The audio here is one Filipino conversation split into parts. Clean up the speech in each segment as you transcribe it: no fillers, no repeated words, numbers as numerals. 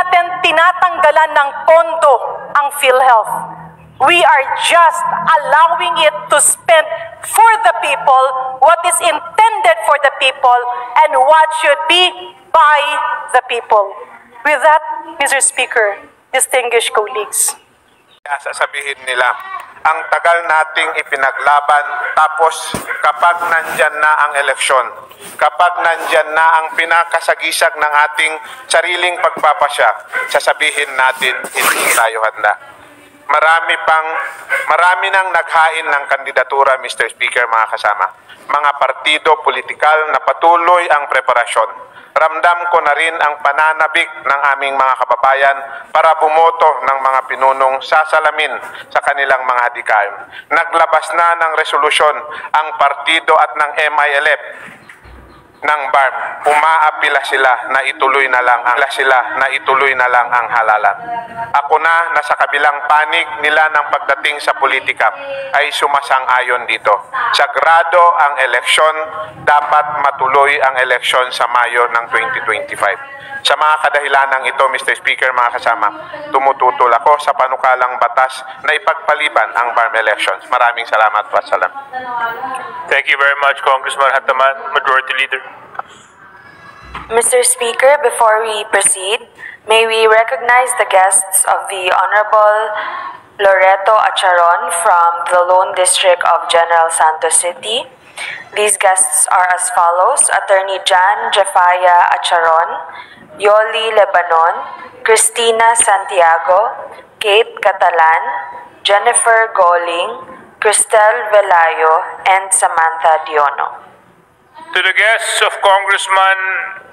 natin tinatanggalan ng pondo ang PhilHealth. We are just allowing it to spend for the people what is intended for the people and what should be by the people. With that, Mr. Speaker, distinguished colleagues. Sasabihin nila, ang tagal nating ipinaglaban, tapos kapag nandyan na ang eleksyon, kapag nandyan na ang pinakasagisag ng ating sariling pagpapasya, sasabihin natin hindi tayo handa. Marami nang naghain ng kandidatura, Mr. Speaker, mga kasama. Mga partido politikal na patuloy ang preparasyon. Ramdam ko na rin ang pananabik ng aming mga kababayan para bumoto ng mga pinunong sasalamin sa kanilang mga hadikain. Naglabas na ng resolusyon ang partido at ng MILF ng BARM. Umaapila sila na ituloy na lang ang halalan. Ako na nasa kabilang panig nila ng pagdating sa politika ay sumasang-ayon dito. Sagrado ang eleksyon, dapat matuloy ang eleksyon sa Mayo ng 2025. Sa mga kadahilanang ito, Mr. Speaker, mga kasama, tumututol ako sa panukalang batas na ipagpaliban ang BARM elections. Maraming salamat po. Salam. Thank you very much, Congressman Hataman, Majority Leader. Mr. Speaker, before we proceed, may we recognize the guests of the Honorable Loreto Acharon from the Lone District of General Santos City. These guests are as follows: Attorney Jan Jafaya Acharon, Yoli Lebanon, Cristina Santiago, Kate Catalan, Jennifer Goling, Cristel Velayo, and Samantha Diono. To the guests of Congressman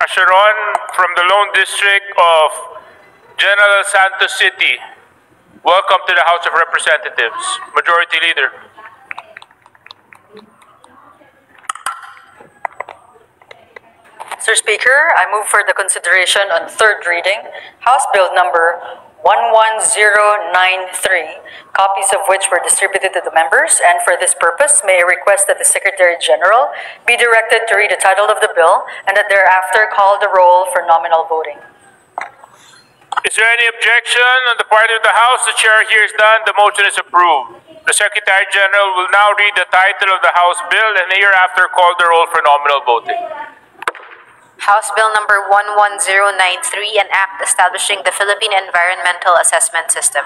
Acharon from the Lone District of General Santos City, welcome to the House of Representatives. Majority Leader. Mr. Speaker, I move for the consideration on third reading, House Bill number 11093, copies of which were distributed to the members, and for this purpose, may I request that the Secretary General be directed to read the title of the bill and that thereafter call the roll for nominal voting. Is there any objection on the part of the House? The Chair hears none. The motion is approved. The Secretary General will now read the title of the House bill and hereafter call the roll for nominal voting. House Bill number 11093, an act establishing the Philippine Environmental Assessment System.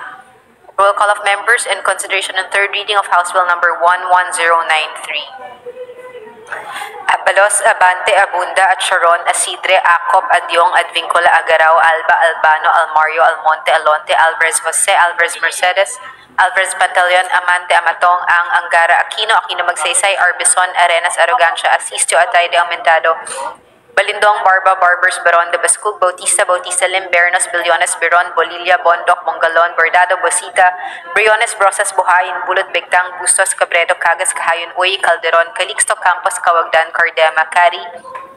Roll call of members in consideration on third reading of House Bill number 11093. Abalos, Abante, Abunda, Acharon, Asidre, Acob, Adyong, Advincula, Agaraw, Alba, Albano, Almario, Almonte, Alonte, Alvarez, Jose, Alvarez, Mercedes, Alvarez Batalyon, Amante, Amatong, Ang, Angara, Aquino, Aquino Magsaysay, Arbison, Arenas, Arrogancia, Asistio, Atayde, Aumentado, Balindong, Barba, Barbers, Baron, De Bascug, Bautista, Bautista, Lim, Bernos, Billones, Biron, Bolilla, Bondok, Mongalon, Bordado, Bosita, Briones, Brosas, Buhayin, Bulot, Bigtang, Bustos, Cabredo, Cagas, Kahayon, Uy, Calderon, Calixto, Campos, Kawagdan, Cardema, Cari,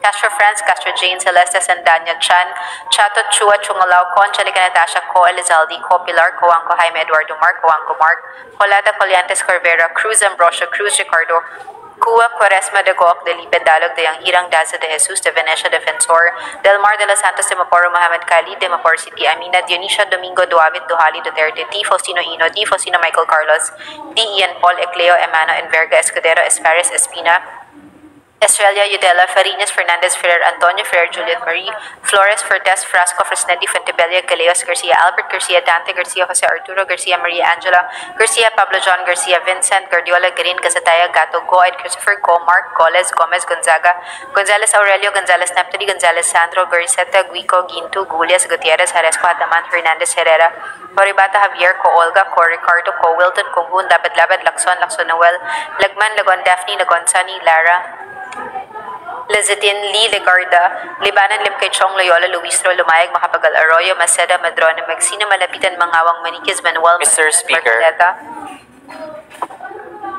Castro France, Castro Jane, Celeste, Sandanya, Chan, Chato, Chua, Chungalao, Concha, Lica, Natasha, Co, Elizalde, Co, Pilar, Coanco, Jaime, Eduardo Mark, Coanco, Mark, Colada, Coliantes, Corvera, Cruz, Ambrosio, Cruz, Ricardo, Cuba, Quaresma de Goc, de Lipe Dalog, de Hirang Daza de Jesus, de Venecia Defensor, Del Mar de los Santos, de Maporo Mohamed Kali, de Mapor City Amina, Dionisio Domingo Duavit, Duhali Duterte, D. Faustino Ino, D. Faustino Michael Carlos, D. Ian Paul Ecleo, Emano Enverga, Escudero, Espares, Espina, Estrella Udela, Farinas, Fernandez, Ferrer, Antonio Ferrer, Juliet Marie, Flores, Fortes, Frasco, Fresnedi, Fontebella, Galeos, Garcia, Albert Garcia, Dante Garcia, Jose Arturo Garcia, Maria Angela, Garcia, Pablo John Garcia, Vincent, Guardiola, Garin, Gazataya, Gato, Goed, Christopher, Go, Mark, Goles, Gomez, Gonzaga, Gonzales Aurelio, Gonzales Neptali, Gonzales Sandro, Gariseta, Guico, Gintu, Gulias, Gutierrez, Haresco, Hataman, Hernandez, Herrera, Coribata, Javier, Co, Olga, Co, Ricardo, Co, Wilton, Kumbun, Labad, Lacson, Lacson Noel, Lagman, Lagon, Daphne, Lagon, Sunny, Lara, Lazatin, Lee, Legarda, Libanan, Limkay Chong, Loyola, Luistro, Lumayag, Makapagal, Arroyo, Maceda, Madrona, Magsina, Malapitan, Mangawang, Maniquez, Manuel, Mr. Speaker.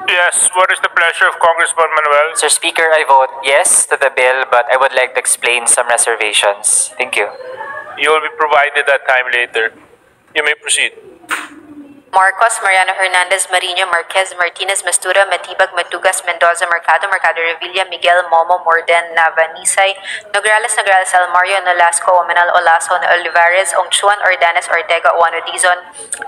Yes, what is the pleasure of Congressman Manuel? Mr. Speaker, I vote yes to the bill, but I would like to explain some reservations. Thank you. You will be provided that time later. You may proceed. Marcos, Mariano Hernandez, Marino, Marquez, Martinez, Mastura, Matibag, Matugas, Mendoza, Mercado, Revilla, Miguel, Momo, Morden, Nava, Nisay, Nograles, Almario, Nolasco, Omenal, Olaso, Olivares, Ongchuan, Ordanes, Ortega, Uano, Dizon,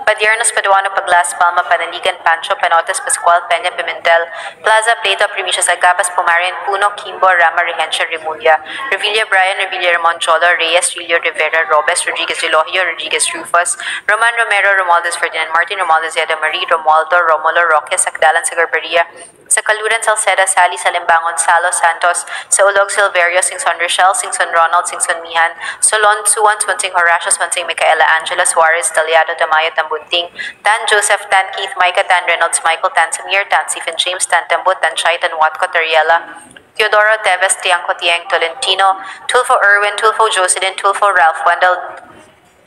Padiernos, Paduano, Paglas, Palma, Panaligan, Pancho, Panotes, Pascual, Peña, Pimentel, Plaza, Plata, Primicias, Agabas, Pumarin, Puno, Kimbo, Rama, Regencia, Remulla, Revilla, Brian, Revilla, Ramon Cholo, Reyes, Rilio, Rivera, Robes, Rodriguez, Elohio, Rodriguez, Rufus, Roman Romero, Romualdez, Ferdinand Martin, Romualdez, Zeda Marie, Romualdo, Romulo, Roque, Sakdalan, Sagarbaria, sa Kaluran, Salceda, Sally, Salimbangon, Salo, Santos, sa Ulog, Silverio, Singson Rochelle, Singson Ronald, Singson Mihan, Solon, Suwan, Swansing Horacio, Swansing Micaela, Angela Suarez, Taliado, Tamayo, Tambunting, Tan Joseph, Tan Keith, Micah, Tan Reynolds, Michael, Tan Samir, Tan Stephen James, Tan Tambut, Tan Chai, Tan Watco, Teriela, Teodoro, Teves, Tiangco, Tiang, Tolentino, Tulfo Irwin, Tulfo Jocelyn, Tulfo Ralph Wendell,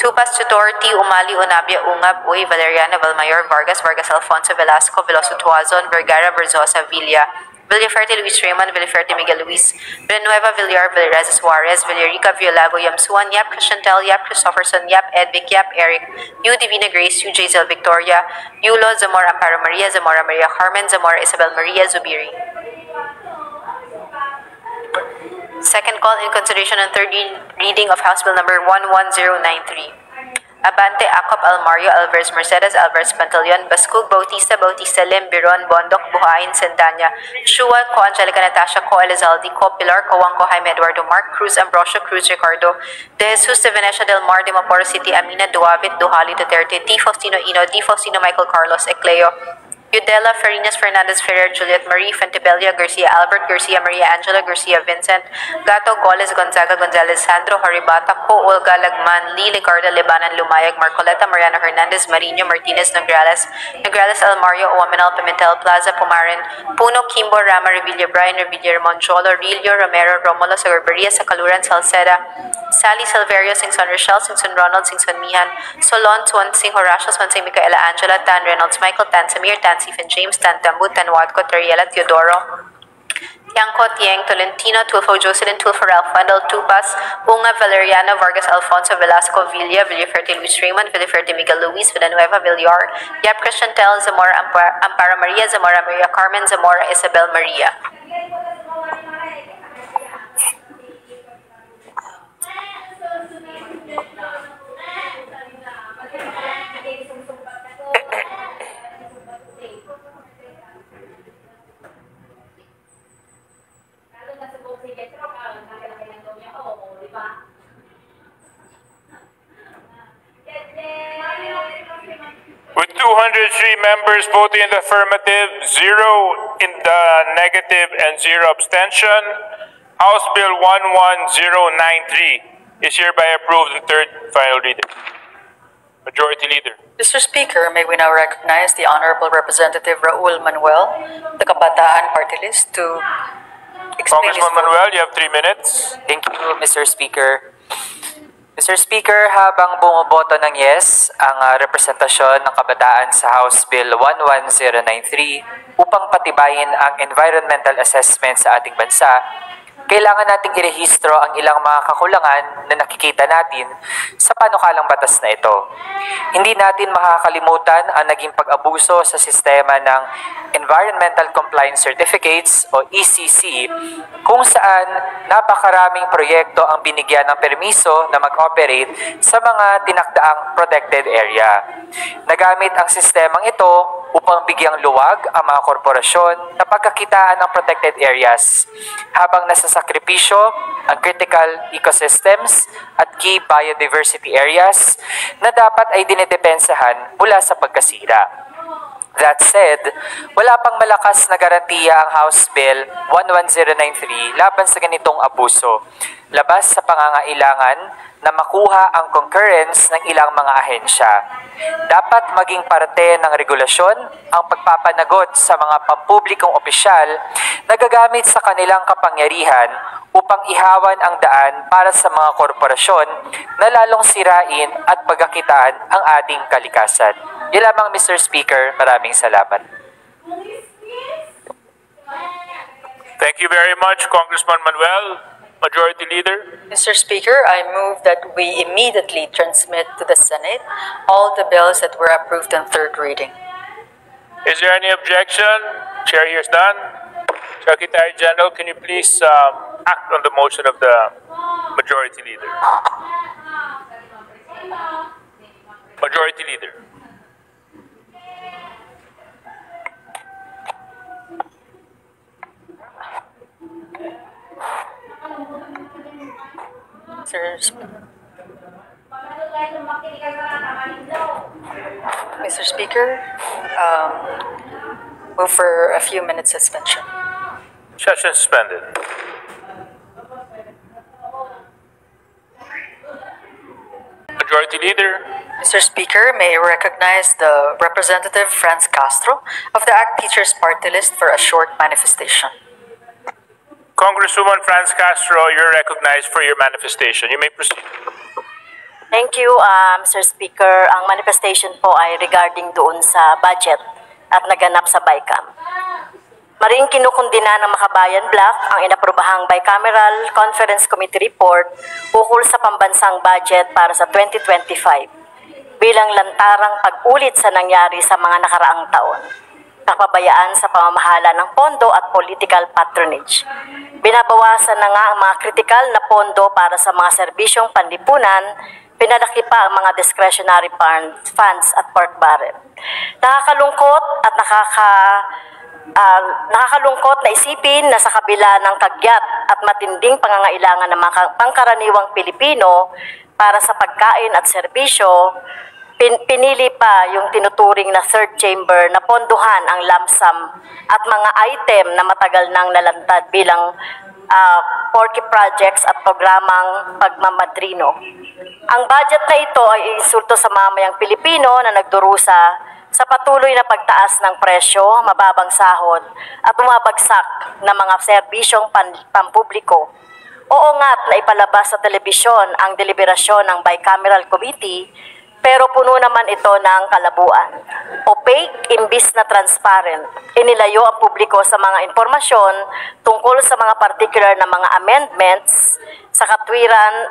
Tupas Tutor, T. Umali, Unabia, Ungab, Uy, Valeriana, Valmayor, Vargas, Alfonso, Velasco, Veloso Tuazon, Vergara, Verzosa, Villaferte, Luis Raymond, Villaferte, Miguel Luis, Villanueva, Villar, Villarez, Suarez, Villarica, Villalago, Yamsuan, Yap, Christiantel, Yap, Christopherson, Yap, Edvic, Yap, Eric, U. Divina Grace, U. Jazel, Victoria, Yulo, Zamora, Amparo Maria, Zamora, Maria Carmen, Zamora, Isabel Maria, Zubiri. Second call in consideration on third reading of House Bill number 11093. Abante, Acop, Almario, Alvarez, Mercedes, Alvarez, Pantaleon, Bascug, Bautista, Lim, Biron, Bondok, Buhain, Sendanya, Shua, Ko, Angelica, Natasha, Ko, Elizalde, Ko, Pilar, Ko, Wang, Ko, Jaime, Eduardo, Mark, Cruz, Ambrosio, Cruz, Ricardo, De Jesus, De Venecia, Del Mar, De Maporo City, Amina, Duavit, Duhali, Duterte, D. Faustino Ino, D. Faustino Michael Carlos, Ecleo, Udela, Farinas, Fernandez, Ferrer, Juliet Marie, Fentebella, Garcia, Albert, Garcia, Maria Angela, Garcia, Vincent, Gato, Goles, Gonzaga, Gonzalez, Sandro, Haribata, Ko, Olga, Lagman, Lee, Ligarda, Libanan, Lumayag, Marcoleta, Mariano Hernandez, Marino, Martinez, Nograles, Almario, Uwaminal, Pimentel, Plaza, Pumarin, Puno, Kimbo, Rama, Revilla, Brian, Revilla, Moncholo, Rilio, Romero, Romulo, Sagarbaria, Sakaluran, Salceda, Sally, Silverio, Singson Rochelle, Singson Ronald, Singson Mihan, Solon, Swansing Horacio, Swansing Micaela Angela, Tan Reynolds, Michael, Tan Samir, Tan Stephen James, Tan Tambut, Tan Watco, Teriela, Teodoro, Tiangco, Tiang, Tolentino, Tulfo Jocelyn, Tulfo Ralph Wendell, Tupas, Unga, Valeriano, Vargas, Alfonso, Velasco, Villaferte, Luis Raymond, Villaferte, Miguel Luis, Villanueva, Villar, Yap, Christiantel, Zamora, Amparo Maria, Zamora, Maria Carmen, Zamora, Isabel Maria. With 203 members voting in the affirmative, 0 in the negative, and 0 abstention, House Bill 11093 is hereby approved in third and final reading. Majority Leader. Mr. Speaker, may we now recognize the Honorable Representative Raul Manuel, the Kabataan Party List, to explain his Congressman vote. Manuel, you have 3 minutes. Thank you, Mr. Speaker. Mr. Speaker, habang bumoboto ng yes ang representasyon ng kabataan sa House Bill 11093 upang patibayin ang environmental assessment sa ating bansa, kailangan nating irehistro ang ilang mga kakulangan na nakikita natin sa panukalang batas na ito. Hindi natin makakalimutan ang naging pag-abuso sa sistema ng Environmental Compliance Certificates o ECC, kung saan napakaraming proyekto ang binigyan ng permiso na mag-operate sa mga tinakdaang protected area. Nagamit ang sistemang ito upang bigyang luwag ang mga korporasyon na pagkakitaan ng protected areas, habang nasasakripisyo ang critical ecosystems at key biodiversity areas na dapat ay dinedepensahan mula sa pagkasira. That said, wala pang malakas na garantiya ang House Bill 11093 laban sa ganitong abuso, labas sa pangangailangan na makuha ang concurrence ng ilang mga ahensya. Dapat maging parte ng regulasyon ang pagpapanagot sa mga pampublikong opisyal na gagamit sa kanilang kapangyarihan upang ihawan ang daan para sa mga korporasyon na lalong sirain at pagkakitaan ang ating kalikasan. Yan lamang, Mr. Speaker. Maraming salamat. Thank you very much, Congressman Manuel. Majority Leader. Mr. Speaker, I move that we immediately transmit to the Senate all the bills that were approved on third reading. Is there any objection? Chair hears none. Secretary General, can you please act on the motion of the Majority Leader? Majority Leader. Mr. Speaker, move for a few minutes suspension. Session suspended. Majority Leader. Mr. Speaker, may I recognize the Representative Franz Castro of the ACT Teachers Party List for a short manifestation. Congresswoman Franz Castro, you're recognized for your manifestation. You may proceed. Thank you, Mr. Speaker. Ang manifestation po ay regarding doon sa budget at naganap sa BICAM. Maring kinukundina ng Makabayan Bloc ang inaprobahang Bicameral Conference Committee Report ukol sa pambansang budget para sa 2025 bilang lantarang pag-ulit sa nangyari sa mga nakaraang taon. Kapabayaan sa pamamahala ng pondo at political patronage. Binabawasan na nga ang mga kritikal na pondo para sa mga serbisyong panlipunan, pinalaki pa ang mga discretionary funds at pork barrel. Nakakalungkot at nakakalungkot na isipin na sa kabila ng kagyat at matinding pangangailangan ng mga pangkaraniwang Pilipino para sa pagkain at serbisyo, pinili pa yung tinuturing na third chamber na ponduhan ang lump sum at mga item na matagal nang nalantad bilang porky projects at programang pagmamadrino. Ang budget na ito ay insulto sa mamayang Pilipino na nagdurusa sa patuloy na pagtaas ng presyo, mababang sahod at bumabagsak na mga serbisyong pampubliko. Oo nga't na ipalabas sa telebisyon ang deliberasyon ng Bicameral Committee, pero puno naman ito ng kalabuan. Opaque imbis na transparent. Inilayo ang publiko sa mga impormasyon tungkol sa mga particular na mga amendments sa katwiran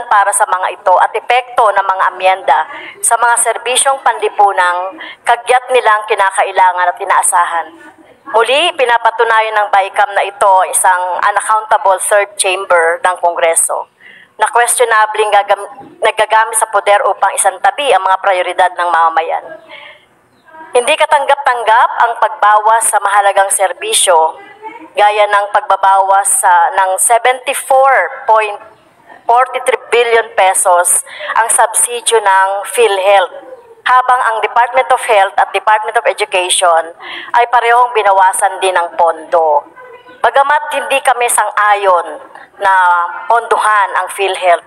para sa mga ito at epekto ng mga amyenda sa mga serbisyong panlipunang kagyat nilang kinakailangan at inaasahan. Muli, pinapatunayan ng BICAM na ito isang unaccountable third chamber ng Kongreso na questionabling nagagamit sa poder upang isantabi ang mga prioridad ng mamamayan. Hindi katanggap-tanggap ang pagbawas sa mahalagang serbisyo gaya ng pagbabawas ng 74.43 billion pesos ang subsidyo ng PhilHealth, habang ang Department of Health at Department of Education ay parehong binawasan din ng pondo. Bagamat hindi kami sang-ayon na ponduhan ang PhilHealth,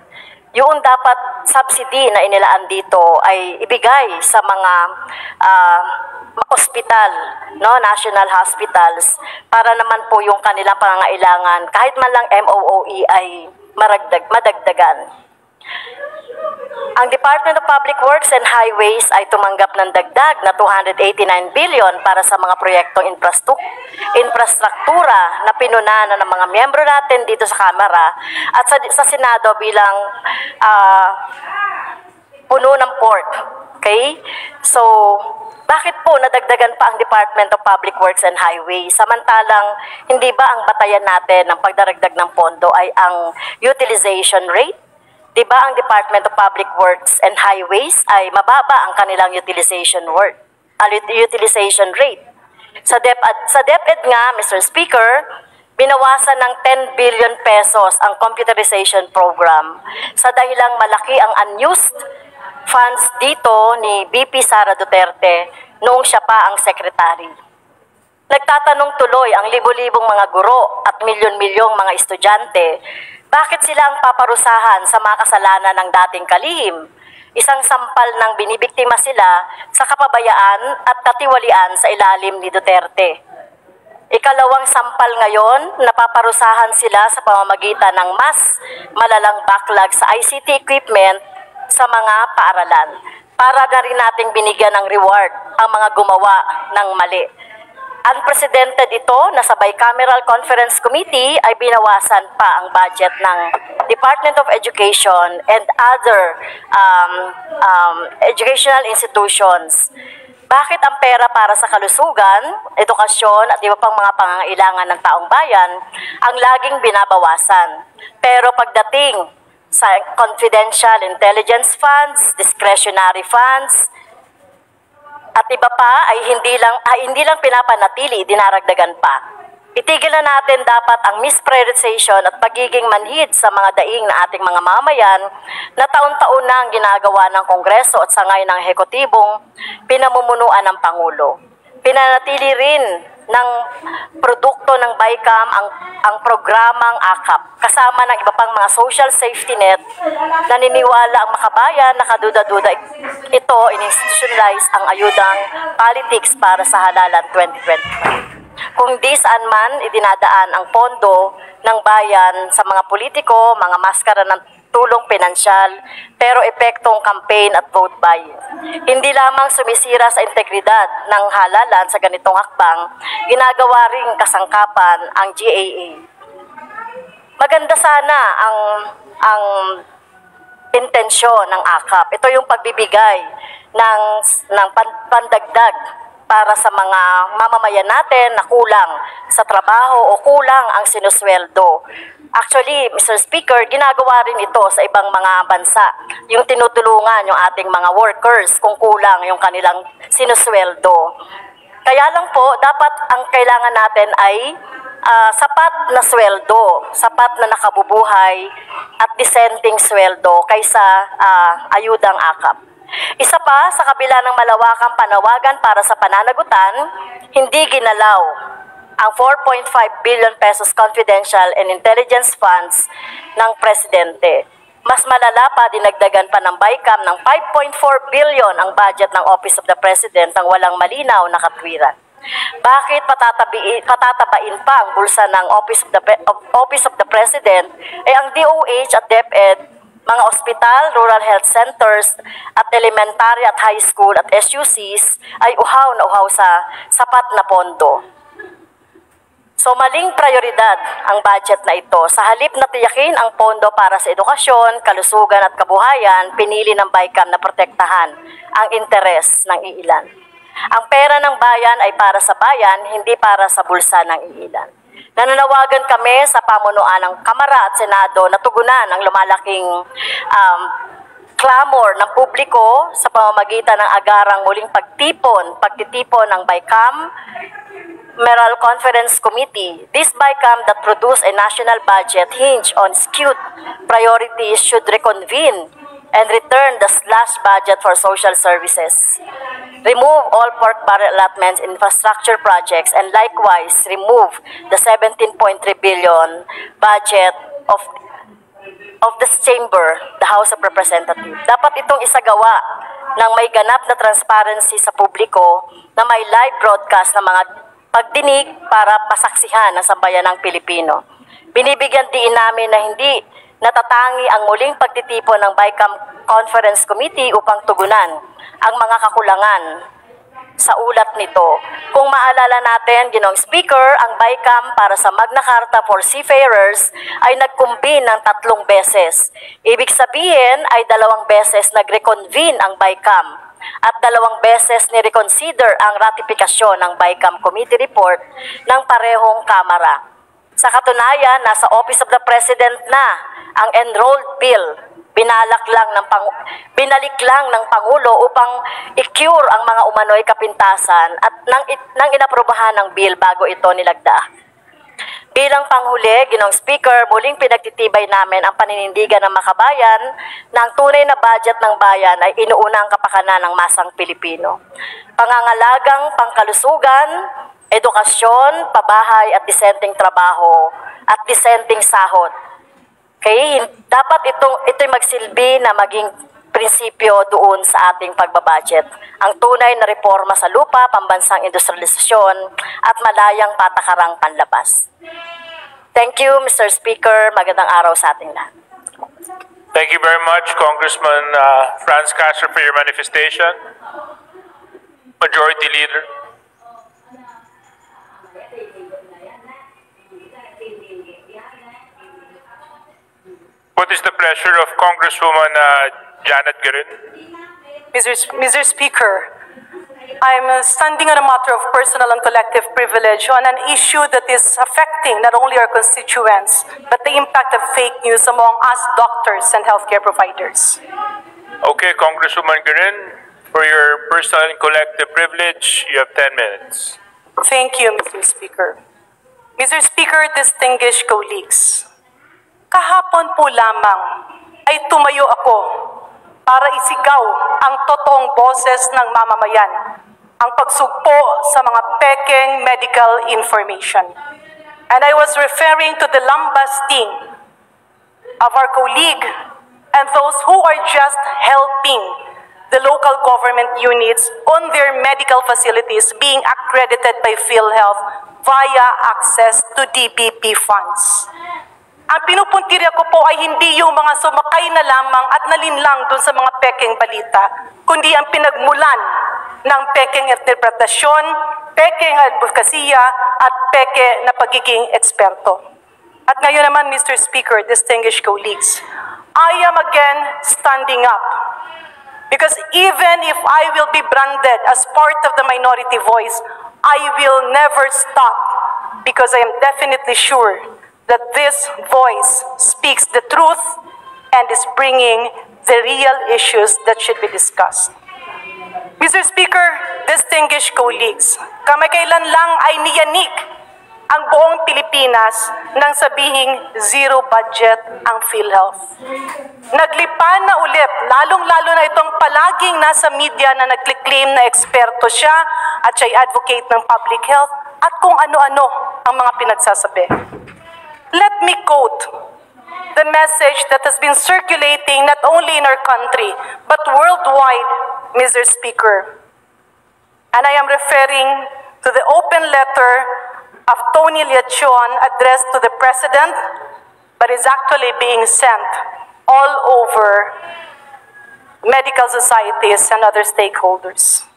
yung dapat subsidy na inilaan dito ay ibigay sa mga ospital, national hospitals, para naman po yung kanilang pangangailangan, kahit man lang MOOE ay madagdagan. Ang Department of Public Works and Highways ay tumanggap ng dagdag na 289 billion para sa mga proyektong infrastruktura na pinunana ng mga miyembro natin dito sa Kamara at sa Senado bilang puno ng port. Okay? So, bakit po nadagdagan pa ang Department of Public Works and Highways? Samantalang, hindi ba ang batayan natin ng pagdaragdag ng pondo ay ang utilization rate? Di ba ang Department of Public Works and Highways ay mababa ang kanilang utilization rate? Sa DepEd nga, Mr. Speaker, binawasan ng 10 billion pesos ang computerization program sa dahilang malaki ang unused funds dito ni VP Sara Duterte noong siya pa ang sekretary. Nagtatanong tuloy ang libo-libong mga guro at milyon-milyong mga estudyante, bakit sila ang paparusahan sa mga kasalanan ng dating kalihim? Isang sampal ng binibiktima sila sa kapabayaan at katiwalian sa ilalim ni Duterte. Ikalawang sampal ngayon, napaparusahan sila sa pamamagitan ng mas malalang backlog sa ICT equipment sa mga paaralan. Para na rin nating binigyan ng reward ang mga gumawa ng mali. Unprecedented ito na sa Bicameral Conference Committee ay binawasan pa ang budget ng Department of Education and other educational institutions. Bakit ang pera para sa kalusugan, edukasyon at iba pang mga pangangailangan ng taong bayan ang laging binabawasan? Pero pagdating sa confidential intelligence funds, discretionary funds, at iba pa ay hindi lang pinapanatili, dinaragdagan pa. Itigil na natin dapat ang misprioritization at pagiging manhid sa mga daing na ating mga mamayan na taon-taon na ang ginagawa ng Kongreso at sangay ng Ehekutibong pinamumunuan ng Pangulo. Pinanatili rin ng produkto ng BICAM ang programang AKAP kasama ng iba pang mga social safety net. Naniniwala ang makabayan na kaduda-duda ito in-institutionalize ang ayudang politics para sa halalan 2025. Kung di saan man idinadaan ang pondo ng bayan sa mga politiko, mga maskara ng tulong pinansyal, pero epektong campaign at vote buying. Hindi lamang sumisira sa integridad ng halalan sa ganitong hakbang, ginagawa ring kasangkapan ang GAA. Maganda sana ang intensyon ng AKAP. Ito yung pagbibigay ng pandagdag para sa mga mamamayan natin na kulang sa trabaho o kulang ang sinusweldo. Actually, Mr. Speaker, ginagawa rin ito sa ibang mga bansa. Yung tinutulungan yung ating mga workers kung kulang yung kanilang sinusweldo. Kaya lang po, dapat ang kailangan natin ay sapat na sweldo, sapat na nakabubuhay at dissenting sweldo kaysa ayudang AKAP. Isa pa, sa kabila ng malawakang panawagan para sa pananagutan, hindi ginalaw ang 4.5 billion pesos confidential and intelligence funds ng Presidente. Mas malala pa, dinagdagan pa ng BICAM ng 5.4 billion ang budget ng Office of the President ng walang malinaw na katwiran. Bakit patatabain pa ang bulsa ng Office of the President ay ang DOH at DepEd, mga ospital, rural health centers, at elementary at high school at SUCs ay uhaw na uhaw sa sapat na pondo. So maling prioridad ang budget na ito. Sa halip na tiyakin ang pondo para sa edukasyon, kalusugan at kabuhayan, pinili ng BICAM na protektahan ang interes ng iilan. Ang pera ng bayan ay para sa bayan, hindi para sa bulsa ng iilan. Nananawagan kami sa pamunuan ng Kamara at Senado na tugunan ang lumalaking clamor ng publiko sa pamamagitan ng agarang muling pagtitipon ng BICAM Meral Conference Committee. This BICAM that produced a national budget hinged on skewed priorities should reconvene and return the slashed budget for social services. Remove all pork barrel allotments in infrastructure projects and likewise remove the 17.3 billion budget of this chamber, the House of Representatives. Dapat itong isagawa ng may ganap na transparency sa publiko na may live broadcast ng mga pagdinig para pasaksihan ng sambayan ng Pilipino. Binibigyan din namin na hindi natatangi ang muling pagtitipon ng BICAM Conference Committee upang tugunan ang mga kakulangan sa ulat nito. Kung maalala natin, Ginoong Speaker, ang BICAM para sa Magna Carta for Seafarers ay nagkumbin ng 3 beses. Ibig sabihin ay 2 beses nag-reconvene ang BICAM at 2 beses ni-reconsider ang ratifikasyon ng BICAM Committee Report ng parehong kamara. Sa katunayan, nasa Office of the President na ang enrolled bill. Binalik lang ng Pangulo upang i-cure ang mga umano'y kapintasan at nang inaprobahan ng bill bago ito nilagda. Bilang panghuli, Ginoong Speaker, muling pinagtitibay namin ang paninindigan ng makabayan na ang tunay na budget ng bayan ay inuuna ang kapakanan ng masang Pilipino. Pangangalagang pangkalusugan, edukasyon, pabahay at disenteng trabaho at disenteng sahod. Okay, dapat ito'y magsilbi na maging prinsipyo doon sa ating pagbabudget. Ang tunay na reforma sa lupa, pambansang industrialisasyon at malayang patakarang panlabas. Thank you, Mr. Speaker. Magandang araw sa ating lahat. Thank you very much, Congressman Franz Castro, for your manifestation. Majority Leader. What is the pleasure of Congresswoman Janet Guerin? Mr. Speaker, I'm standing on a matter of personal and collective privilege on an issue that is affecting not only our constituents, but the impact of fake news among us doctors and healthcare providers. Okay, Congresswoman Guerin, for your personal and collective privilege, you have 10 minutes. Thank you, Mr. Speaker. Mr. Speaker, distinguished colleagues, kahapon po lamang ay tumayo ako para isigaw ang totoong boses ng mamamayan, ang pagsugpo sa mga pekeng medical information. And I was referring to the lambasting of our colleague and those who are just helping the local government units on their medical facilities being accredited by PhilHealth via access to DBP funds. Ang pinupuntirya ko po ay hindi yung mga sumakay na lamang at nalinlang dun sa mga pekeng balita, kundi ang pinagmulan ng pekeng interpretasyon, pekeng advokasya at peke na pagiging eksperto. At ngayon naman, Mr. Speaker, distinguished colleagues, I am again standing up. Because even if I will be branded as part of the minority voice, I will never stop because I am definitely sure that this voice speaks the truth and is bringing the real issues that should be discussed. Mr. Speaker, distinguished colleagues, kamakailan lang ay niyanik ang buong Pilipinas nang sabihing zero budget ang PhilHealth. Naglipa na ulit, lalong-lalo na itong palaging nasa media na nagclaim na eksperto siya at siya'y advocate ng public health at kung ano-ano ang mga pinagsasabi. Let me quote the message that has been circulating not only in our country but worldwide, Mr. Speaker. And I am referring to the open letter of Tony Leachon addressed to the President, but is actually being sent all over medical societies and other stakeholders.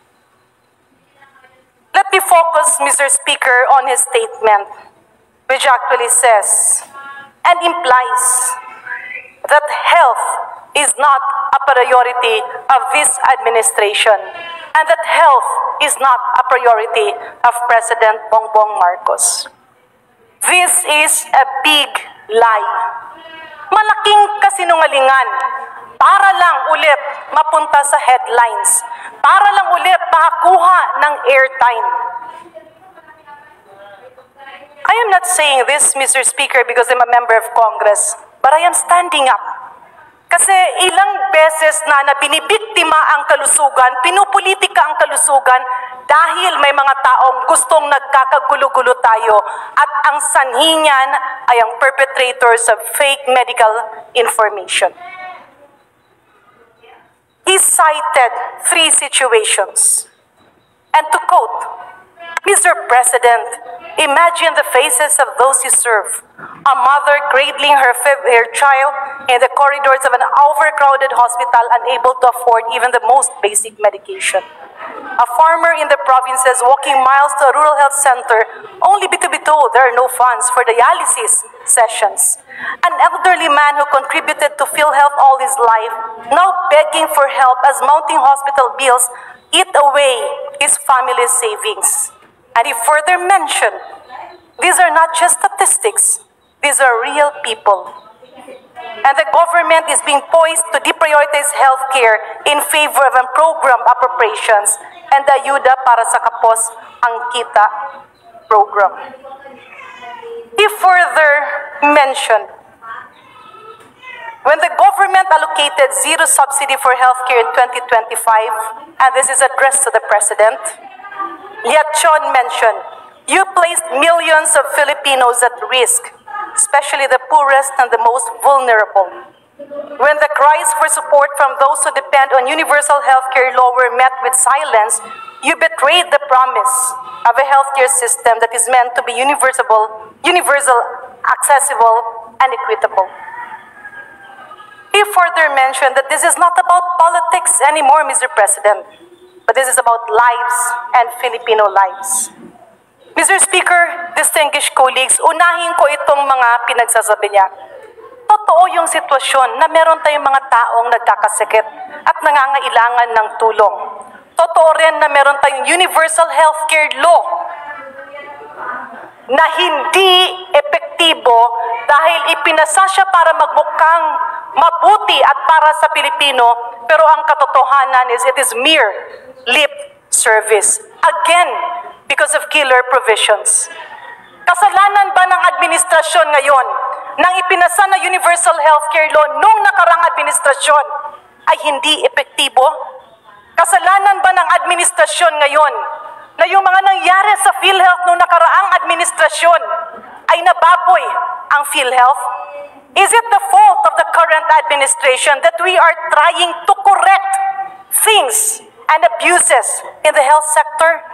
Let me focus, Mr. Speaker, on his statement, which actually says and implies that health is not a priority of this administration and that health is not a priority of President Bongbong Marcos. This is a big lie. Malaking kasinungalingan para lang ulit mapunta sa headlines, para lang ulit makakuha ng airtime. I am not saying this, Mr. Speaker, because I'm a member of Congress, but I am standing up. Kasi ilang beses na binibiktima ang kalusugan, pinupolitika ang kalusugan dahil may mga taong gustong nagkakagulo-gulo tayo at ang sanhi niyan ay ang perpetrators of fake medical information. He cited 3 situations. And to quote, Mr. President, imagine the faces of those you serve. A mother cradling her child in the corridors of an overcrowded hospital, unable to afford even the most basic medication. A farmer in the provinces walking miles to a rural health center, only to be told there are no funds for dialysis sessions. An elderly man who contributed to PhilHealth all his life, now begging for help as mounting hospital bills eat away his family's savings. And he further mentioned, these are not just statistics, these are real people. And the government is being poised to deprioritize healthcare in favor of program appropriations and the Ayuda para sa Kapos ang Kita program. He further mentioned, when the government allocated zero subsidy for healthcare in 2025, and this is addressed to the President, Leachon mentioned, you placed millions of Filipinos at risk, especially the poorest and the most vulnerable. When the cries for support from those who depend on universal healthcare law were met with silence, you betrayed the promise of a healthcare system that is meant to be universal, accessible, and equitable. He further mentioned that this is not about politics anymore, Mr. President, but this is about lives and Filipino lives. Mr. Speaker, distinguished colleagues, unahin ko itong mga pinagsasabi niya. totoo yung sitwasyon na meron tayong mga taong nagkakasakit at nangangailangan ng tulong. Totoo rin na meron tayong universal healthcare law na hindi epektibo dahil ipinasa siya para magmukhang mabuti at para sa Pilipino, pero ang katotohanan is it is mere lip service. Again, because of killer provisions. Kasalanan ba ng administrasyon ngayon nang ipinasa na universal healthcare law nung nakarang administrasyon ay hindi epektibo? Kasalanan ba ng administrasyon ngayon na yung mga nangyari sa PhilHealth nung nakaraang administrasyon ay nababoy ang PhilHealth? Is it the fault of the current administration that we are trying to correct things and abuses in the health sector?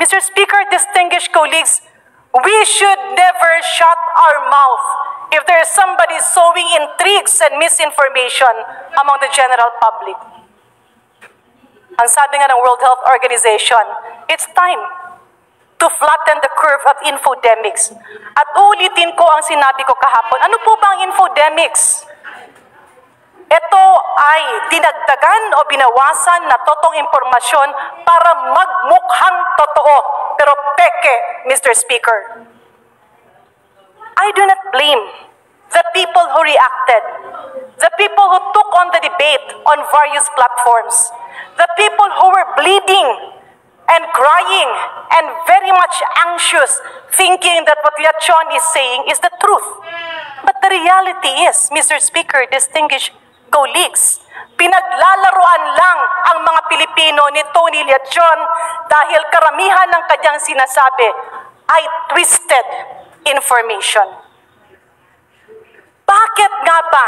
Mr. Speaker, distinguished colleagues, we should never shut our mouth if there is somebody sowing intrigues and misinformation among the general public. Ang sabi nga ng World Health Organization, it's time to flatten the curve of infodemics. At ulitin ko ang sinabi ko kahapon. Ano po ba ang infodemics? Ito ay dinagdagan o binawasan na totoong impormasyon para magmukhang totoo, pero peke, Mr. Speaker. I do not blame the people who reacted, the people who took on the debate on various platforms, the people who were bleeding and crying and very much anxious, thinking that what Lechon is saying is the truth. But the reality is, Mr. Speaker, distinguished colleagues, pinaglalaroan lang ang mga Pilipino ni Tony Lechon dahil karamihan ng kanyang sinasabi ay twisted information. Bakit nga ba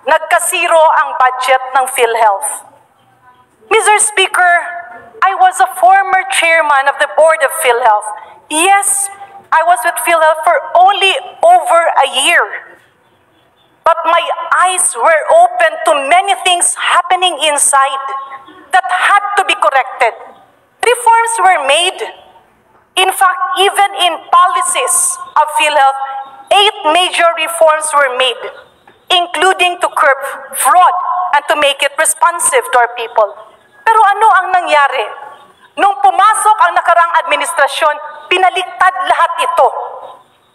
nagkasiro ang budget ng PhilHealth? Mr. Speaker, I was a former chairman of the board of PhilHealth. Yes, I was with PhilHealth for only over a year. But my eyes were open to many things happening inside that had to be corrected. Reforms were made. In fact, even in policies of PhilHealth, 8 major reforms were made, including to curb fraud and to make it responsive to our people. Pero ano ang nangyari? Nung pumasok ang nakarang administrasyon, pinaliktad lahat ito.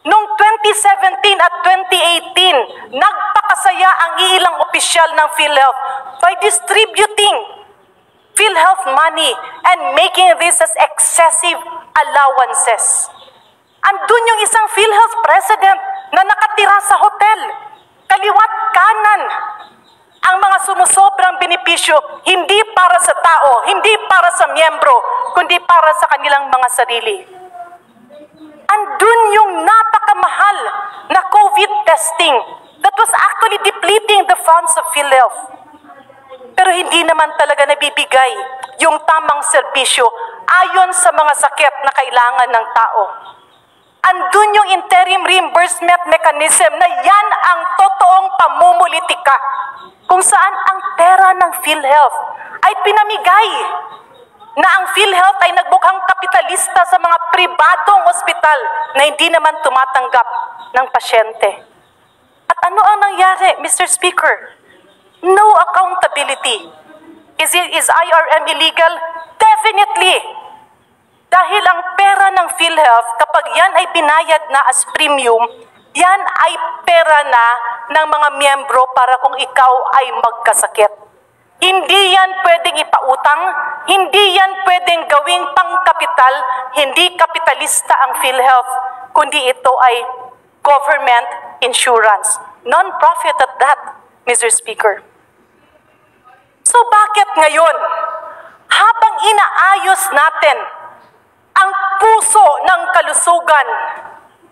Noong 2017 at 2018, nagpakasaya ang ilang opisyal ng PhilHealth by distributing PhilHealth money and making this as excessive allowances. Andun yung isang PhilHealth president na nakatira sa hotel. Kaliwat kanan ang mga sumusobrang benepisyo, hindi para sa tao, hindi para sa miyembro, kundi para sa kanilang mga sarili. Andun yung napakamahal na COVID testing that was actually depleting the funds of PhilHealth. Pero hindi naman talaga nabibigay yung tamang serbisyo ayon sa mga sakit na kailangan ng tao. Andun yung interim reimbursement mechanism na yan ang totoong pamumulitika kung saan ang pera ng PhilHealth ay pinamigay na ang PhilHealth ay nagbukhang kapitalista sa mga pribadong ospital na hindi naman tumatanggap ng pasyente. At ano ang nangyari, Mr. Speaker? No accountability. Is IRM illegal? Definitely. Dahil ang pera ng PhilHealth, kapag yan ay binayad na as premium, yan ay pera na ng mga miyembro para kung ikaw ay magkasakit. Hindi yan pwedeng ipautang, hindi yan pwedeng gawing pangkapital, hindi kapitalista ang PhilHealth, kundi ito ay government insurance. Non-profit at that, Mr. Speaker. So bakit ngayon, habang inaayos natin ang puso ng kalusugan,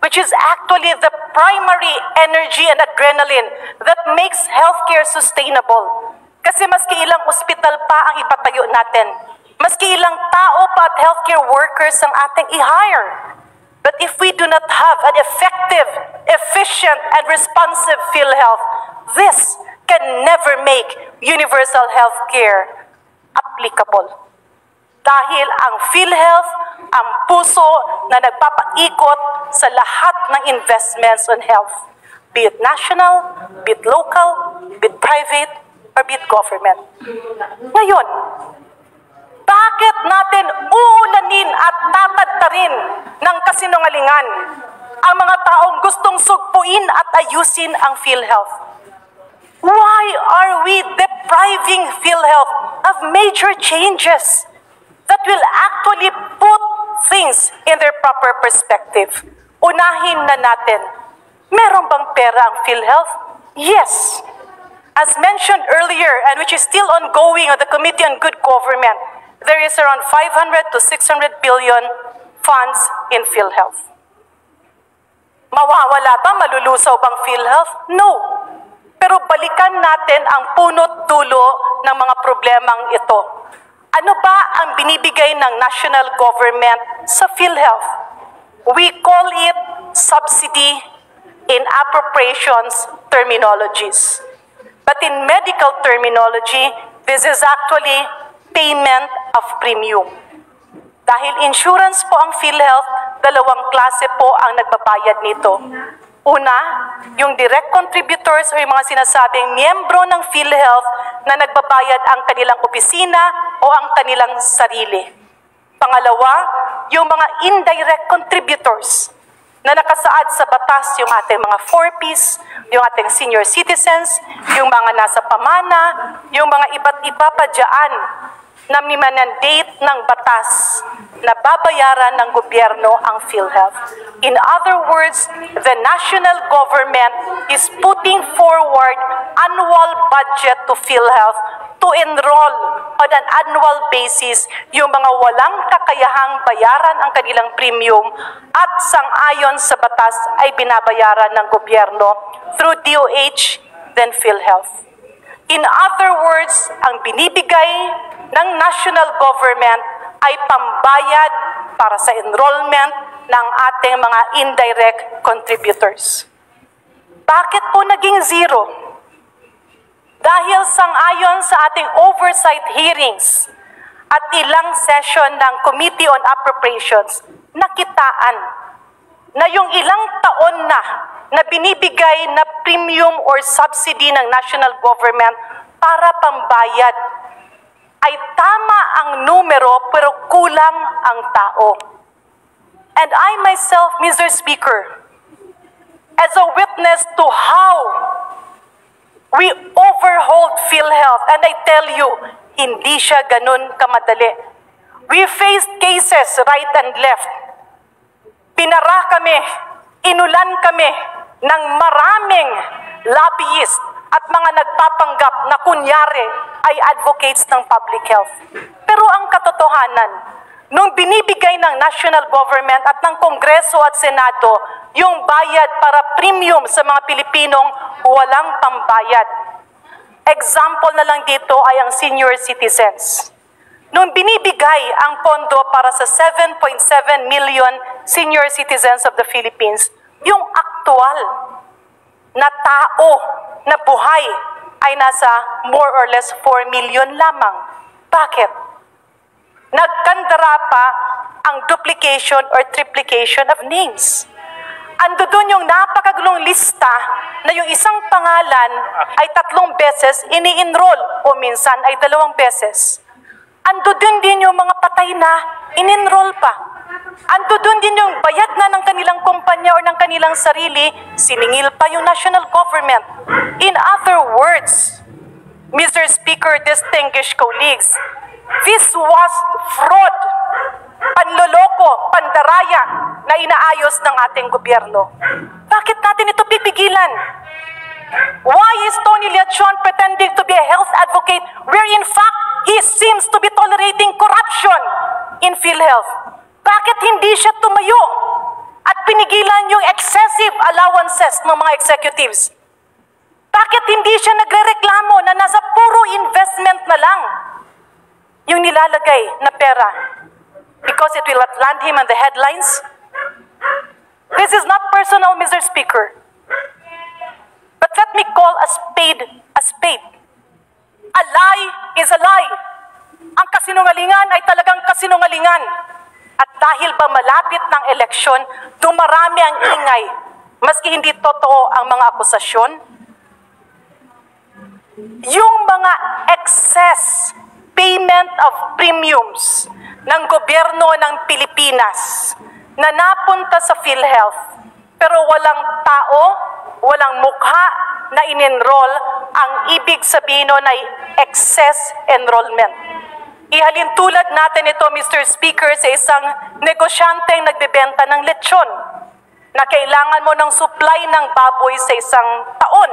which is actually the primary energy and adrenaline that makes healthcare sustainable. Kasi maski ilang ospital pa ang ipatayo natin, maski ilang tao pa at healthcare workers ang ating i-hire. But if we do not have an effective, efficient, and responsive PhilHealth, this can never make universal healthcare applicable. Dahil ang PhilHealth, ang puso na nagpapaikot sa lahat ng investments on health. be it national, be it local, be it private, or be it government. Ngayon, bakit natin uulanin at tatadtarin ng kasinungalingan ang mga taong gustong sugpuin at ayusin ang PhilHealth? Why are we depriving PhilHealth of major changes that will actually put things in their proper perspective? Unahin na natin, meron bang pera ang PhilHealth? Yes. As mentioned earlier, and which is still ongoing on the Committee on Good Government, there is around 500 to 600 billion funds in PhilHealth. Mawawala ba? Malulusaw bang PhilHealth? No. Pero balikan natin ang punot dulo ng mga problemang ito. Ano ba ang binibigay ng national government sa PhilHealth? We call it subsidy in appropriations terminologies. But in medical terminology, this is actually payment of premium. Dahil insurance po ang PhilHealth, dalawang klase po ang nagbabayad nito. Una, yung direct contributors o yung mga sinasabing miyembro ng PhilHealth na nagbabayad ang kanilang opisina o ang kanilang sarili. Pangalawa, yung mga indirect contributors na nakasaad sa batas, yung ating mga 4Ps, yung ating senior citizens, yung mga nasa pamana, yung mga iba't iba pa dyan na minandate ng batas na babayaran ng gobyerno ang PhilHealth. In other words, the national government is putting forward annual budget to PhilHealth to enroll on an annual basis yung mga walang kakayahang bayaran ang kanilang premium at sang-ayon sa batas ay binabayaran ng gobyerno through DOH, then PhilHealth. In other words, ang binibigay ng national government ay pambayad para sa enrollment ng ating mga indirect contributors. Bakit po naging zero? Dahil sang-ayon sa ating oversight hearings at ilang session ng Committee on Appropriations, nakitaan na yung ilang taon na binibigay na premium or subsidy ng national government para pambayad ay tama ang numero pero kulang ang tao. And I myself, Mr. Speaker, as a witness to how we overhauled PhilHealth, and I tell you, hindi siya ganun kamadali. We faced cases right and left. Pinara kami, inulan kami ng maraming lobbyist at mga nagpapanggap na kunyari ay advocates ng public health. Pero ang katotohanan, nung binibigay ng national government at ng Kongreso at Senado yung bayad para premium sa mga Pilipinong walang pambayad. Example na lang dito ay ang senior citizens. Nung binibigay ang pondo para sa 7.7 million senior citizens of the Philippines, yung aktual na tao na buhay ay nasa more or less 4 million lamang. Bakit? Nagkandara pa ang duplication or triplication of names. Ando doon yung napakagulong lista na yung isang pangalan ay 3 beses ini-enroll o minsan ay 2 beses. Ando doon din yung mga patay na in-enroll pa. Ando doon din yung bayad na ng kanilang kumpanya o ng kanilang sarili, siningil pa yung national government. In other words, Mr. Speaker, distinguished colleagues, this was fraud, panloloko, pandaraya na inaayos ng ating gobyerno. Bakit natin ito pipigilan? Why is Tony Leachon pretending to be a health advocate where in fact he seems to be tolerating corruption in PhilHealth? Bakit hindi siya tumayo at pinigilan yung excessive allowances ng mga executives? Bakit hindi siya nagrereklamo na nasa puro investment na lang yung nilalagay na pera? Because it will land him on the headlines? This is not personal, Mr. Speaker. But let me call a spade a spade. A lie is a lie. Ang kasinungalingan ay talagang kasinungalingan. At dahil ba malapit ng eleksyon, dumarami ang ingay maski hindi totoo ang mga akusasyon, yung mga excess payment of premiums ng gobyerno ng Pilipinas na napunta sa PhilHealth pero walang tao, walang mukha na in-enroll, ang ibig sabihin nun ay excess enrollment. Ihalin tulad natin ito, Mr. Speaker, sa isang negosyanteng nagbebenta ng lechon na kailangan mo ng supply ng baboy sa isang taon.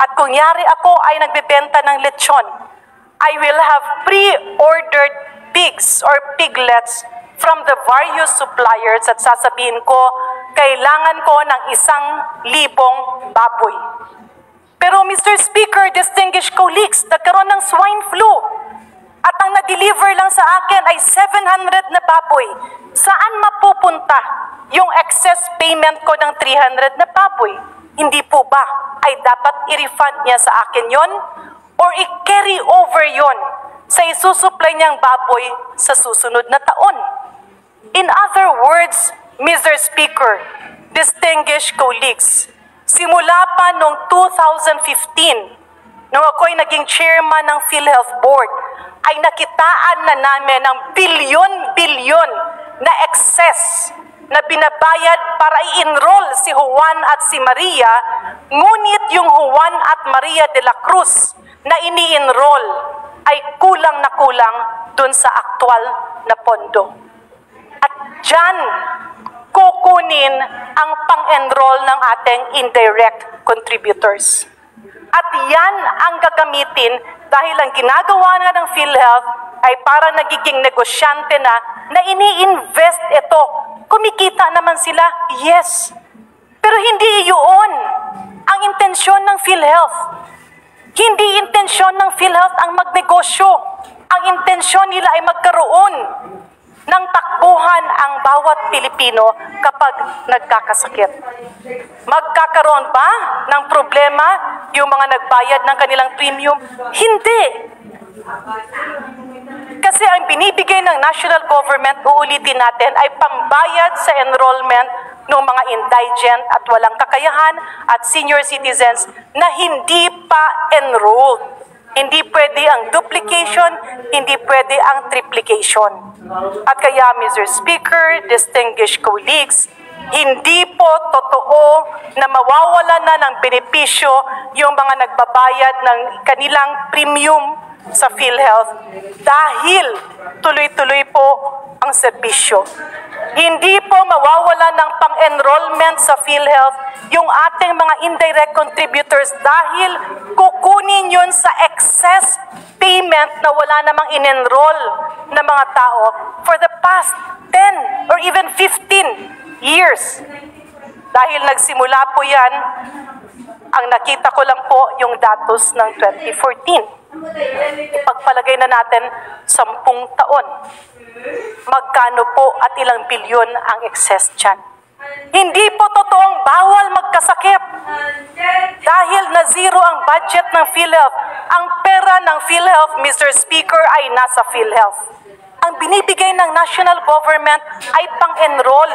At kung yari ako ay nagbebenta ng lechon, I will have pre-ordered pigs or piglets from the various suppliers at sasabihin ko, kailangan ko ng 1,000 baboy. Pero Mr. Speaker, distinguished colleagues, nagkaroon ng swine flu. At ang na-deliver lang sa akin ay 700 na baboy. Saan mapupunta yung excess payment ko ng 300 na baboy? Hindi po ba ay dapat i-refund niya sa akin yon or i-carry over yon sa isusupply niyang baboy sa susunod na taon? In other words, Mr. Speaker, distinguished colleagues, simula pa noong 2015, nung ako'y naging chairman ng PhilHealth Board, ay nakitaan na namin ng bilyon-bilyon na excess na binabayad para i-enroll si Juan at si Maria, ngunit yung Juan at Maria de la Cruz na ini-enroll ay kulang na kulang dun sa aktual na pondo. At dyan, kukunin ang pang-enroll ng ating indirect contributors. At yan ang gagamitin dahil ang ginagawa na ng PhilHealth ay para nagiging negosyante na ini-invest ito. Kumikita naman sila, yes. Pero hindi iyon ang intensyon ng PhilHealth. Hindi intensyon ng PhilHealth ang magnegosyo. Ang intensyon nila ay magkaroon ng takbuhan ang bawat Pilipino kapag nagkakasakit. Magkakaroon ba ng problema yung mga nagbayad ng kanilang premium? Hindi. Kasi ang binibigay ng national government, uulitin natin, ay pambayad sa enrollment ng mga indigent at walang kakayahan at senior citizens na hindi pa enrolled. Hindi pwede ang duplication, hindi pwede ang triplication. At kaya, Mr. Speaker, distinguished colleagues, hindi po totoo na mawawala na ng benepisyo yung mga nagbabayad ng kanilang premium sa PhilHealth dahil tuloy-tuloy po ang serbisyo. Hindi po mawawala ng pang-enrollment sa PhilHealth yung ating mga indirect contributors dahil kukunin yun sa excess payment na wala namang in-enroll na mga tao for the past 10 or even 15 years. Dahil nagsimula po yan, ang nakita ko lang po yung datos ng 2014. Ipagpalagay na natin 10 taon. Magkano po at ilang bilyon ang excess dyan? Hindi po totoong bawal magkasakit. Dahil na zero ang budget ng PhilHealth. Ang pera ng PhilHealth, Mr. Speaker, ay nasa PhilHealth. Ang binibigay ng national government ay pang-enroll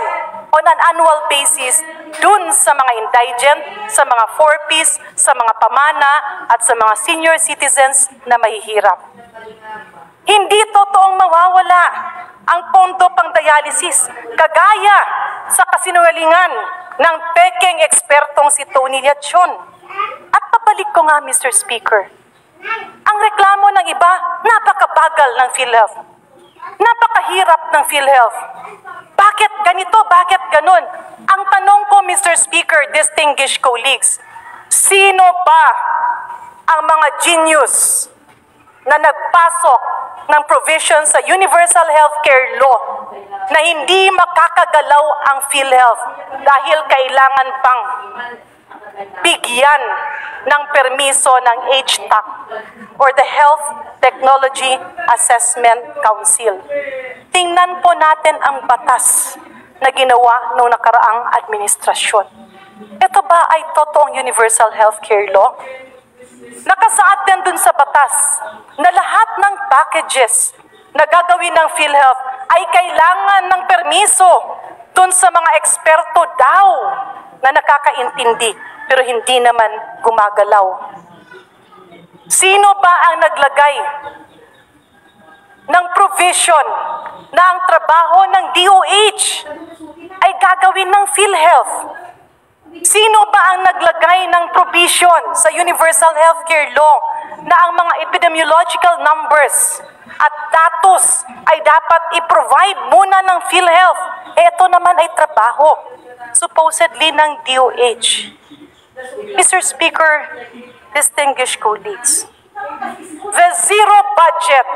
on an annual basis dun sa mga indigent, sa mga 4Ps, sa mga pamana, at sa mga senior citizens na mahihirap. Hindi totoong mawawala ang pondo pang dialysis, kagaya sa kasinungalingan ng pekeng ekspertong si Tony Liachon. At pabalik ko nga, Mr. Speaker, ang reklamo ng iba, napakabagal ng PhilHealth. Napakahirap ng PhilHealth. Bakit ganito? Bakit ganun? Ang tanong ko, Mr. Speaker, distinguished colleagues, sino ba ang mga genius na nagpasok ng provision sa Universal Healthcare Law na hindi makakagalaw ang PhilHealth dahil kailangan pang bigyan ng permiso ng HTAC or the Health Technology Assessment Council. Tingnan po natin ang batas na ginawa noong nakaraang administrasyon. Ito ba ay totoong Universal Healthcare Law? Nakasaad din dun sa batas na lahat ng packages na gagawin ng PhilHealth ay kailangan ng permiso dun sa mga eksperto daw na nakakaintindi pero hindi naman gumagalaw. Sino ba ang naglagay ng provision na ang trabaho ng DOH ay gagawin ng PhilHealth? Sino ba ang naglagay ng provision sa Universal Healthcare Law na ang mga epidemiological numbers at datos ay dapat i-provide muna ng PhilHealth? Ito naman ay trabaho, supposedly ng DOH. Mr. Speaker, distinguished colleagues, the zero budget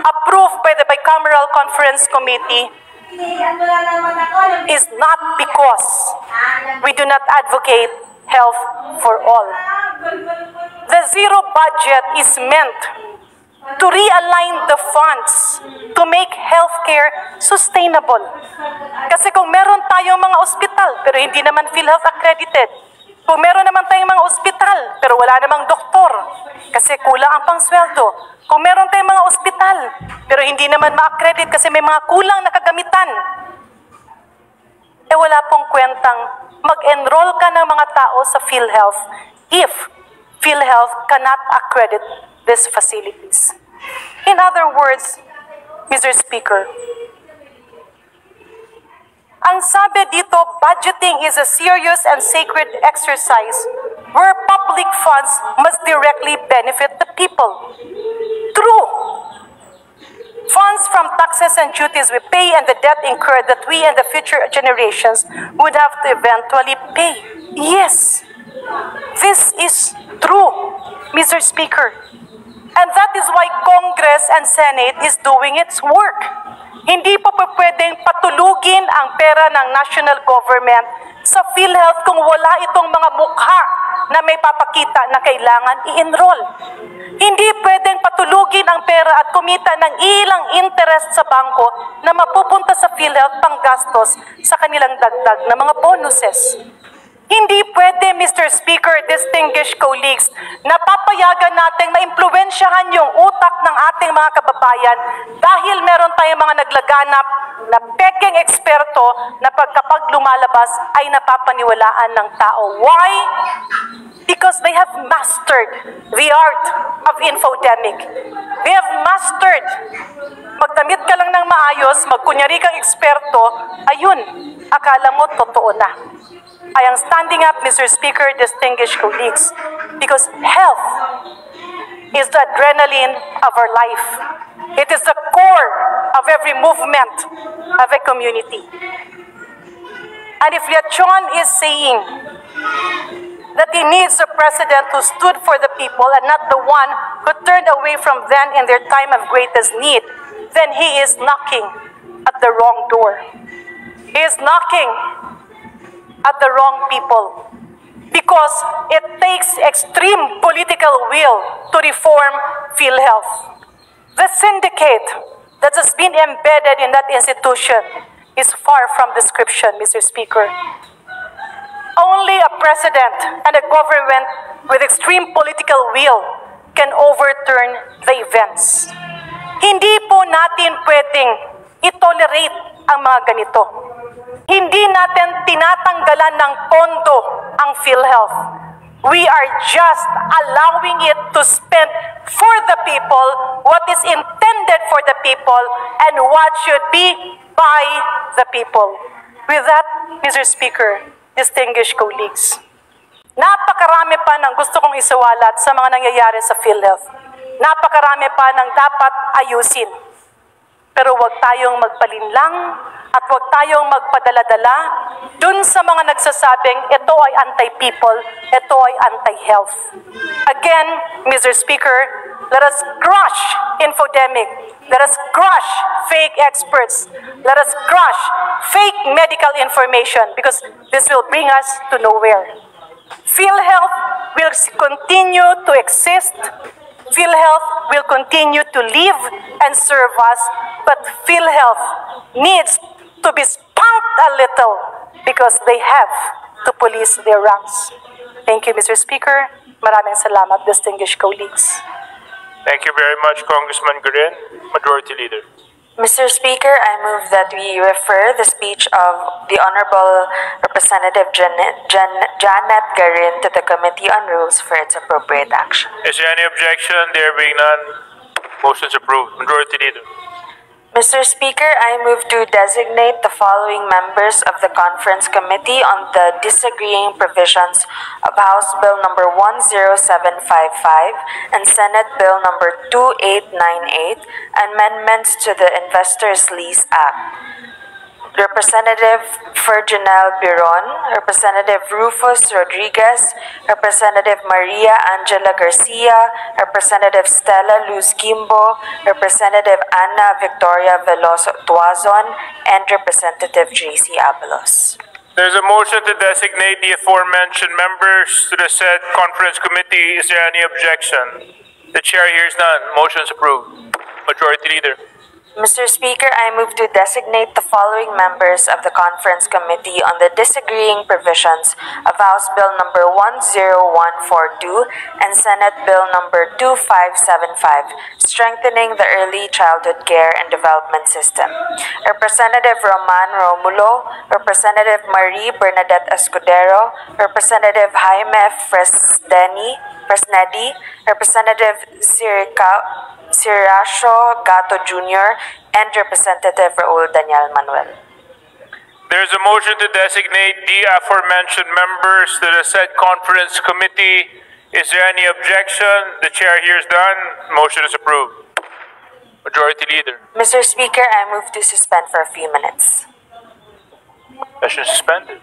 approved by the Bicameral Conference Committee is not because we do not advocate health for all. The zero budget is meant to realign the funds to make healthcare sustainable. Kasi kung meron tayong mga ospital pero hindi naman PhilHealth accredited, kung meron naman tayong mga ospital pero wala namang doktor kasi kulang ang pangsweldo, kung meron tayong mga ospital pero hindi naman ma-accredit kasi may mga kulang na kagamitan, eh wala pong kwentang mag-enroll ka ng mga tao sa PhilHealth if PhilHealth cannot accredit these facilities. In other words, Mr. Speaker, ang sabi dito, budgeting is a serious and sacred exercise where public funds must directly benefit the people. True. Funds from taxes and duties we pay and the debt incurred that we and the future generations would have to eventually pay. Yes, this is true, Mr. Speaker. And that is why Congress and Senate is doing its work. Hindi pa pwedeng patulugin ang pera ng national government sa PhilHealth kung wala itong mga mukha na may papakita na kailangan i-enroll. Hindi pwedeng patulugin ang pera at kumita ng ilang interest sa bangko na mapupunta sa PhilHealth pang gastos sa kanilang dagdag na mga bonuses. Hindi pwede, Mr. Speaker, distinguished colleagues, na papayagan natin maimpluwensyahan yung utak ng ating mga kababayan dahil meron tayong mga naglaganap na peking eksperto na pagkapag lumalabas ay napapaniwalaan ng tao. Why? Because they have mastered the art of infodemic. They have mastered. Magdamit ka lang ng maayos, magkunyari kang eksperto, ayun, akala mo totoo na. I am standing up, Mr. Speaker, distinguished colleagues, because health is the adrenaline of our life. It is the core of every movement of a community. And if Lechon is saying that he needs a president who stood for the people and not the one who turned away from them in their time of greatest need, then he is knocking at the wrong door. He is knocking at the wrong people because it takes extreme political will to reform PhilHealth. The syndicate that has been embedded in that institution is far from description, Mr. Speaker. Only a president and a government with extreme political will can overturn the events. Hindi po natin pwedeng itolerate ang mga ganito. Hindi natin tinatanggalan ng pondo ang PhilHealth. We are just allowing it to spend for the people what is intended for the people and what should be by the people. With that, Mr. Speaker, distinguished colleagues, napakarami pa ng gusto kong isawalat sa mga nangyayari sa PhilHealth. Napakarami pa ng dapat ayusin. Pero huwag tayong magpalinlang at huwag tayong magpadala-dala dun sa mga nagsasabing ito ay anti-people, ito ay anti-health. Again, Mr. Speaker, let us crush infodemic. Let us crush fake experts. Let us crush fake medical information because this will bring us to nowhere. PhilHealth will continue to exist. PhilHealth will continue to live and serve us, but PhilHealth needs to be spanked a little because they have to police their ranks. Thank you, Mr. Speaker. Maraming salamat, distinguished colleagues. Thank you very much, Congressman Gurin. Majority Leader. Mr. Speaker, I move that we refer the speech of the Honorable Representative Janet Garin to the Committee on Rules for its appropriate action. Is there any objection? There being none, motion is approved. Majority Leader. Mr. Speaker, I move to designate the following members of the Conference Committee on the Disagreeing Provisions of House Bill number 10755 and Senate Bill number 2898, Amendments to the Investors Lease Act. Representative Ferginel Biron, Representative Rufus Rodriguez, Representative Maria Angela Garcia, Representative Stella Luz Kimbo, Representative Ana Victoria Veloso Tuazon, and Representative JC Abalos. There's a motion to designate the aforementioned members to the said conference committee. Is there any objection? The chair hears none. Motion is approved. Majority Leader. Mr. Speaker, I move to designate the following members of the Conference Committee on the Disagreeing Provisions of House Bill number 10142 and Senate Bill number 2575, Strengthening the Early Childhood Care and Development System. Representative Roman Romulo, Representative Marie Bernadette Escudero, Representative Jaime Fresnedi, Representative Siracio Gato Jr., and Representative Raul Daniel Manuel. There is a motion to designate the aforementioned members to the said conference committee. Is there any objection? The chair hears none. Motion is approved. Majority Leader. Mr. Speaker, I move to suspend for a few minutes. Session suspended.